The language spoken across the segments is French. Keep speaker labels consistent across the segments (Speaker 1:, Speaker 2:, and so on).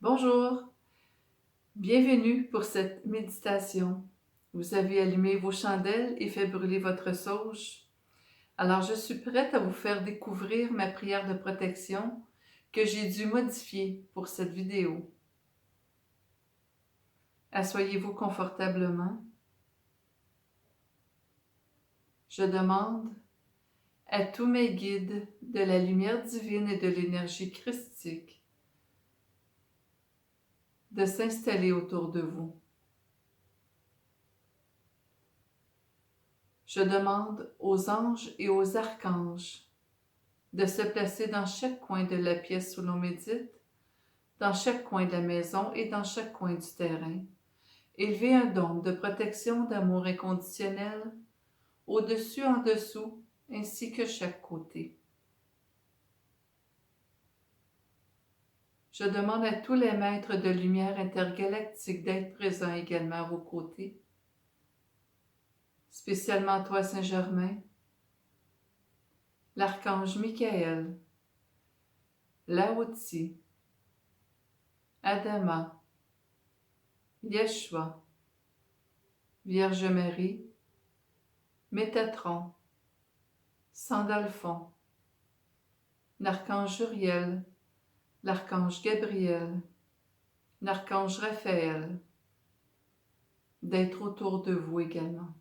Speaker 1: Bonjour, bienvenue pour cette méditation. Vous avez allumé vos chandelles et fait brûler votre sauge. Alors je suis prête à vous faire découvrir ma prière de protection que j'ai dû modifier pour cette vidéo. Asseyez-vous confortablement. Je demande à tous mes guides de la lumière divine et de l'énergie christique de s'installer autour de vous. Je demande aux anges et aux archanges de se placer dans chaque coin de la pièce où l'on médite, dans chaque coin de la maison et dans chaque coin du terrain. Élevez un dôme de protection, d'amour inconditionnel, au-dessus, en dessous, ainsi que chaque côté. Je demande à tous les maîtres de lumière intergalactique d'être présents également à vos côtés, spécialement toi, Saint-Germain, l'archange Michael, Lao-Tzu, Adama, Yeshua, Vierge Marie, Métatron, Sandalphon, l'archange Uriel, l'archange Gabriel, l'archange Raphaël, d'être autour de vous également.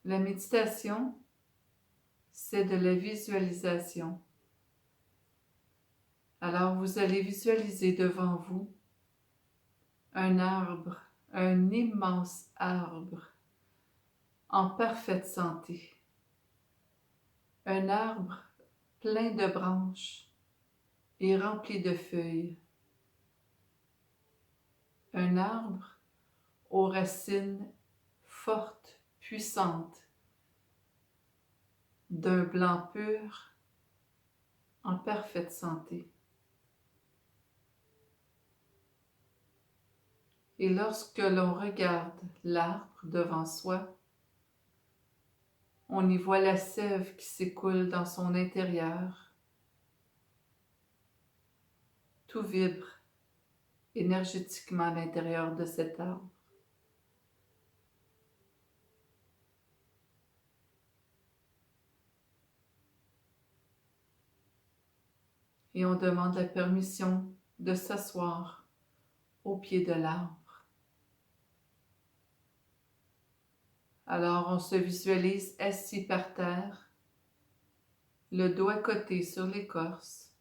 Speaker 1: La méditation, c'est de la visualisation. Alors vous allez visualiser devant vous un arbre, un immense arbre en parfaite santé. Un arbre plein de branches et rempli de feuilles. Un arbre aux racines fortes, puissantes, d'un blanc pur, en parfaite santé. Et lorsque l'on regarde l'arbre devant soi, on y voit la sève qui s'écoule dans son intérieur. Tout vibre énergétiquement à l'intérieur de cet arbre. Et on demande la permission de s'asseoir au pied de l'arbre. Alors on se visualise assis par terre, le dos à côté sur l'écorce,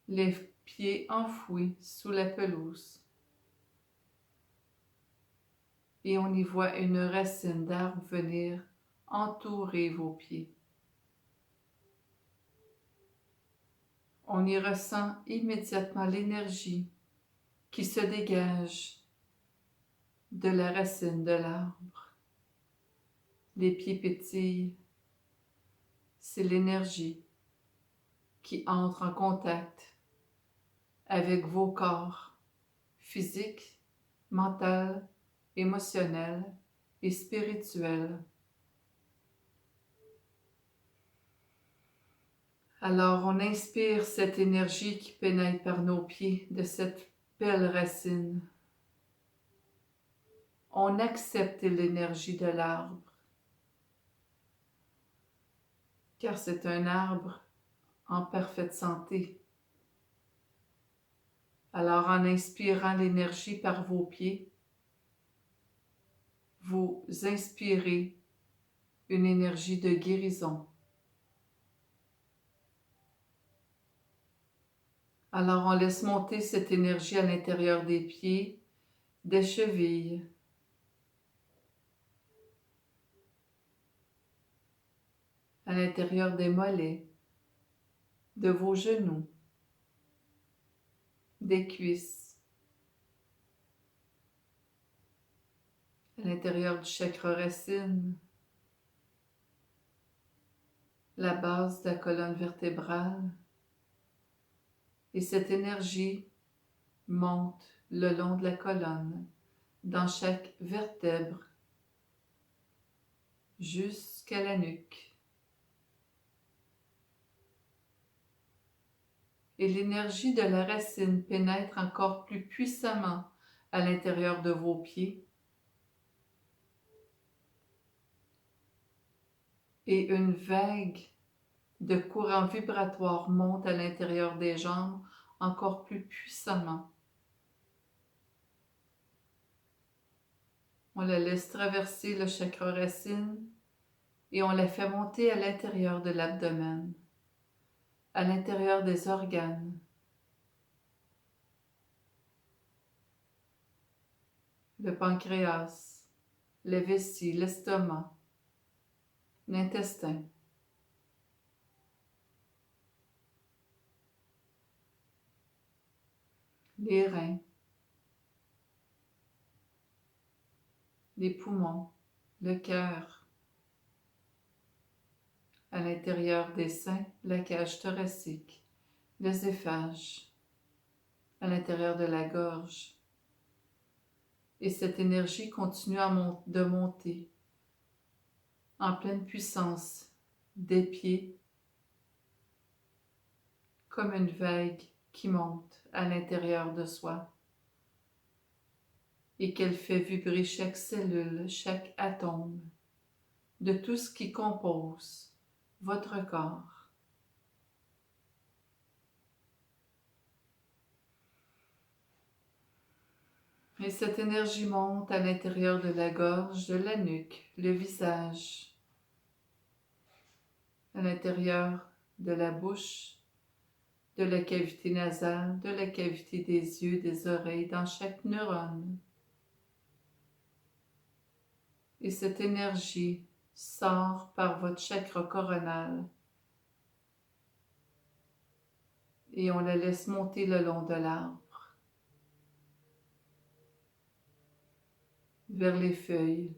Speaker 1: les pieds enfouis sous la pelouse. Et on y voit une racine d'arbre venir entourer vos pieds. On y ressent immédiatement l'énergie qui se dégage de la racine de l'arbre. Les pieds pétillent, c'est l'énergie qui entre en contact avec vos corps physiques, mental, émotionnel et spirituel. Alors on inspire cette énergie qui pénètre par nos pieds de cette belle racine. On accepte l'énergie de l'arbre, car c'est un arbre en parfaite santé. Alors en inspirant l'énergie par vos pieds, vous inspirez une énergie de guérison. Alors on laisse monter cette énergie à l'intérieur des pieds, des chevilles, à l'intérieur des mollets, de vos genoux, des cuisses, à l'intérieur du chakra racine, la base de la colonne vertébrale. Et cette énergie monte le long de la colonne, dans chaque vertèbre, jusqu'à la nuque. et l'énergie de la racine pénètre encore plus puissamment à l'intérieur de vos pieds et une vague de courant vibratoire monte à l'intérieur des jambes encore plus puissamment. On la laisse traverser le chakra racine et on la fait monter à l'intérieur de l'abdomen, à l'intérieur des organes, le pancréas, les vessies, l'estomac, l'intestin. Les reins, les poumons, le cœur, à l'intérieur des seins, la cage thoracique, l'œsophage, à l'intérieur de la gorge. Et cette énergie continue de monter en pleine puissance des pieds, comme une vague qui monte à l'intérieur de soi et qu'elle fait vibrer chaque cellule, chaque atome de tout ce qui compose votre corps. Et cette énergie monte à l'intérieur de la gorge, de la nuque, le visage, à l'intérieur de la bouche, de la cavité nasale, de la cavité des yeux, des oreilles, dans chaque neurone. Et cette énergie sort par votre chakra coronal et on la laisse monter le long de l'arbre, vers les feuilles.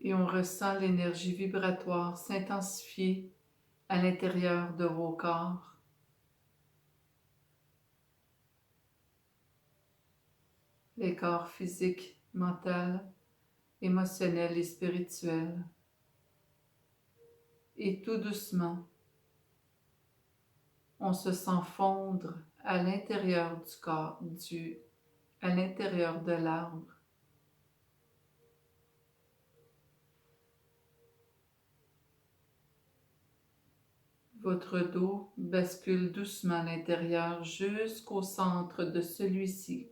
Speaker 1: Et on ressent l'énergie vibratoire s'intensifier à l'intérieur de vos corps. Les corps physiques, mentaux, émotionnels et spirituels. Et tout doucement, on se sent fondre à l'intérieur du corps, à l'intérieur de l'arbre. Votre dos bascule doucement à l'intérieur jusqu'au centre de celui-ci.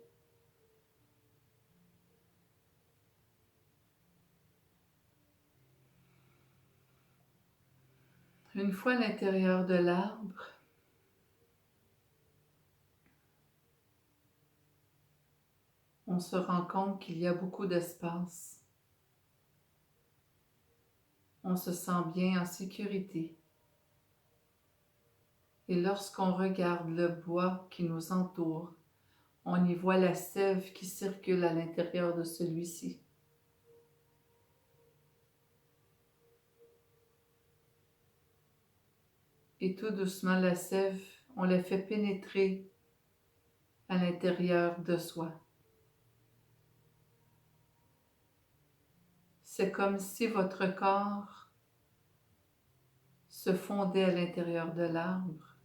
Speaker 1: Une fois à l'intérieur de l'arbre, on se rend compte qu'il y a beaucoup d'espace. On se sent bien en sécurité. Et lorsqu'on regarde le bois qui nous entoure, on y voit la sève qui circule à l'intérieur de celui-ci. Et tout doucement, la sève, on la fait pénétrer à l'intérieur de soi. C'est comme si votre corps se fondait à l'intérieur de l'arbre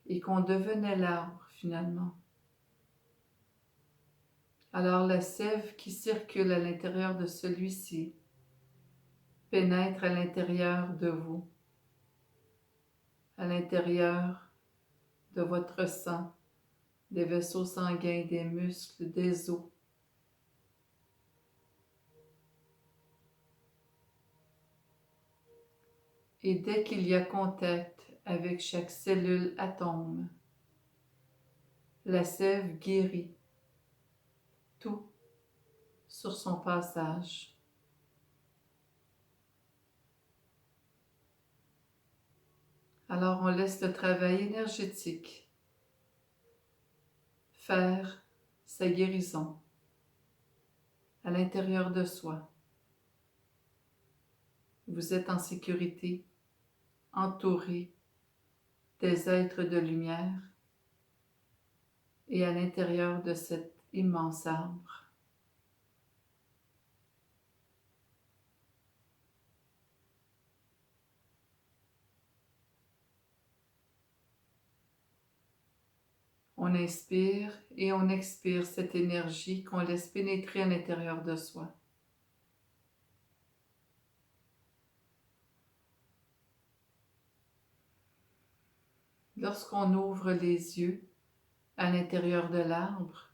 Speaker 1: et qu'on devenait l'arbre finalement. Alors la sève qui circule à l'intérieur de celui-ci pénètre à l'intérieur de vous, à l'intérieur de votre sang, des vaisseaux sanguins, des muscles, des os. Et dès qu'il y a contact avec chaque cellule atome, la sève guérit tout sur son passage. Alors on laisse le travail énergétique faire sa guérison à l'intérieur de soi. Vous êtes en sécurité, entouré des êtres de lumière et à l'intérieur de cet immense arbre. On inspire et on expire cette énergie qu'on laisse pénétrer à l'intérieur de soi. Lorsqu'on ouvre les yeux à l'intérieur de l'arbre,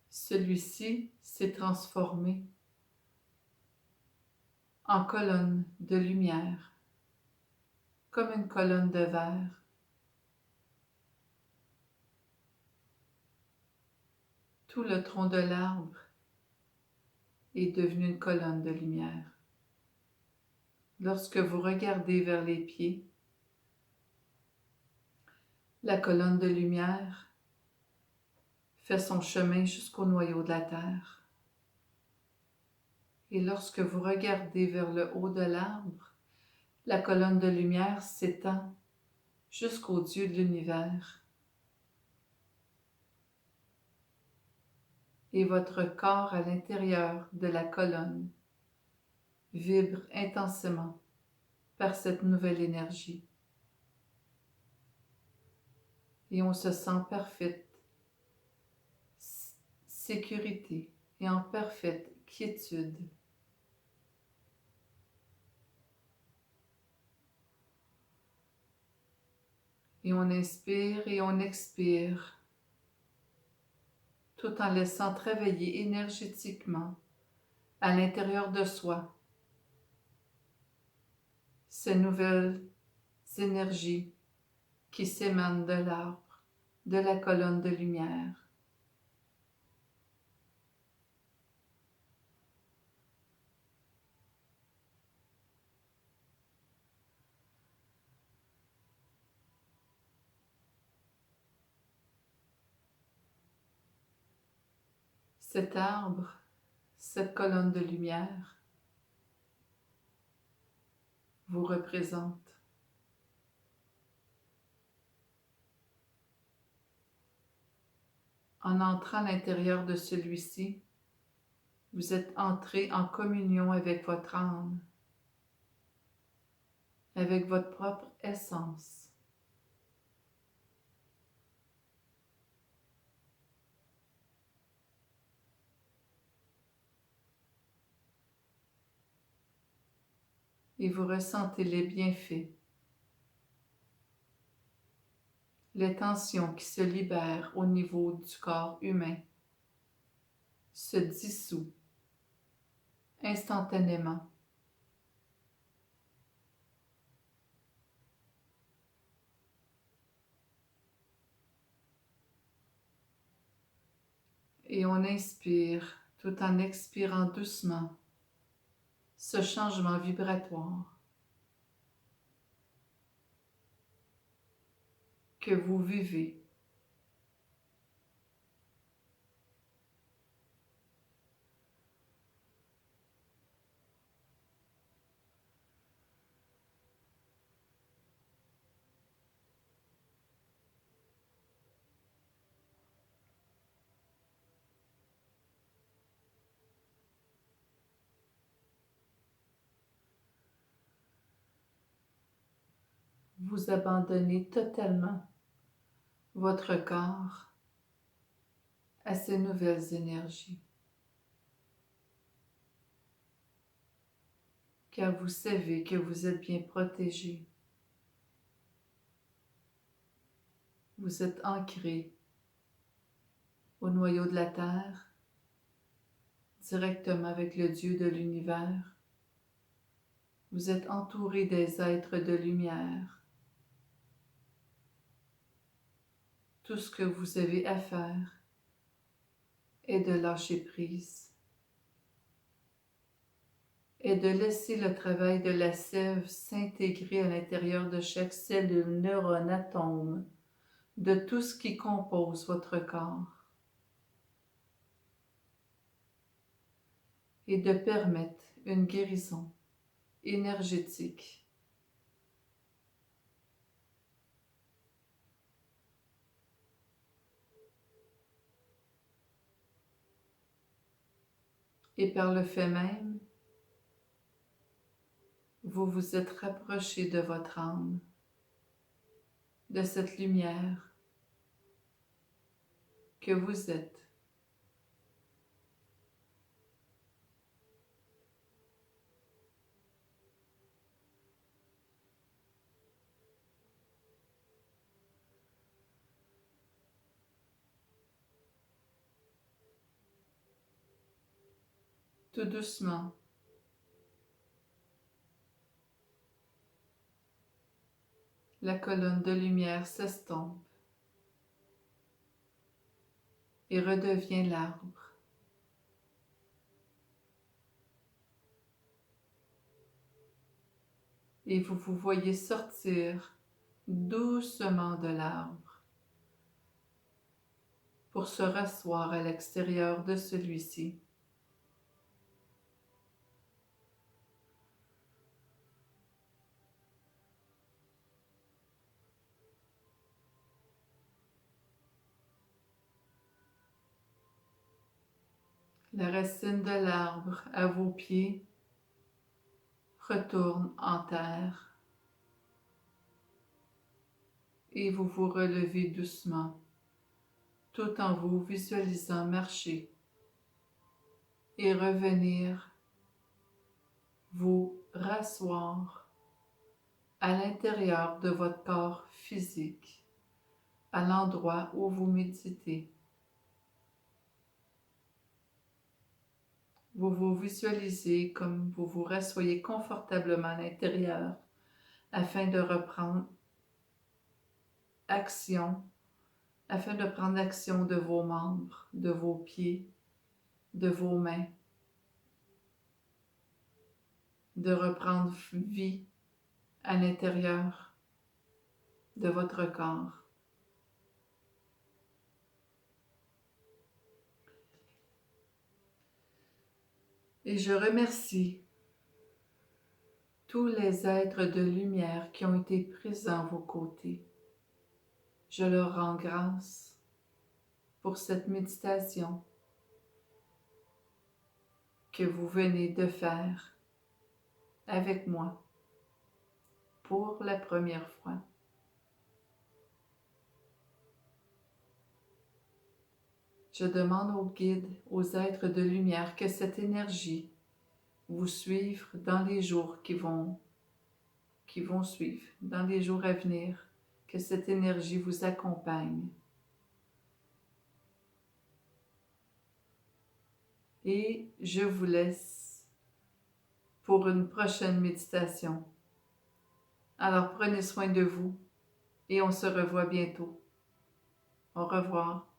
Speaker 1: celui-ci s'est transformé en colonne de lumière, comme une colonne de verre. Tout le tronc de l'arbre est devenu une colonne de lumière. Lorsque vous regardez vers les pieds, la colonne de lumière fait son chemin jusqu'au noyau de la terre. Et lorsque vous regardez vers le haut de l'arbre, la colonne de lumière s'étend jusqu'au Dieu de l'univers. Et votre corps à l'intérieur de la colonne vibre intensément par cette nouvelle énergie. Et on se sent parfaite sécurité et en parfaite quiétude. Et on inspire et on expire, tout en laissant travailler énergétiquement à l'intérieur de soi ces nouvelles énergies qui s'émanent de l'arbre, de la colonne de lumière. Cet arbre, cette colonne de lumière vous représente. En entrant à l'intérieur de celui-ci, vous êtes entré en communion avec votre âme, avec votre propre essence. Et vous ressentez les bienfaits, les tensions qui se libèrent au niveau du corps humain, se dissouent instantanément. Et on inspire tout en expirant doucement ce changement vibratoire que vous vivez. Vous abandonnez totalement votre corps à ces nouvelles énergies. Car vous savez que vous êtes bien protégé. Vous êtes ancré au noyau de la terre, directement avec le Dieu de l'univers. Vous êtes entouré des êtres de lumière. Tout ce que vous avez à faire est de lâcher prise et de laisser le travail de la sève s'intégrer à l'intérieur de chaque cellule, neurone, atome, de tout ce qui compose votre corps et de permettre une guérison énergétique. Et par le fait même, vous vous êtes rapproché de votre âme, de cette lumière que vous êtes. Tout doucement, la colonne de lumière s'estompe et redevient l'arbre. Et vous vous voyez sortir doucement de l'arbre pour se rasseoir à l'extérieur de celui-ci. La racine de l'arbre à vos pieds retourne en terre et vous vous relevez doucement tout en vous visualisant marcher et revenir vous rasseoir à l'intérieur de votre corps physique, à l'endroit où vous méditez. Vous vous visualisez comme vous vous rassoyez confortablement à l'intérieur afin de reprendre action, afin de prendre action de vos membres, de vos pieds, de vos mains, de reprendre vie à l'intérieur de votre corps. Et je remercie tous les êtres de lumière qui ont été présents à vos côtés. Je leur rends grâce pour cette méditation que vous venez de faire avec moi pour la première fois. Je demande aux guides, aux êtres de lumière que cette énergie vous suive dans les jours qui vont suivre, dans les jours à venir, que cette énergie vous accompagne. Et je vous laisse pour une prochaine méditation. Alors prenez soin de vous et on se revoit bientôt. Au revoir.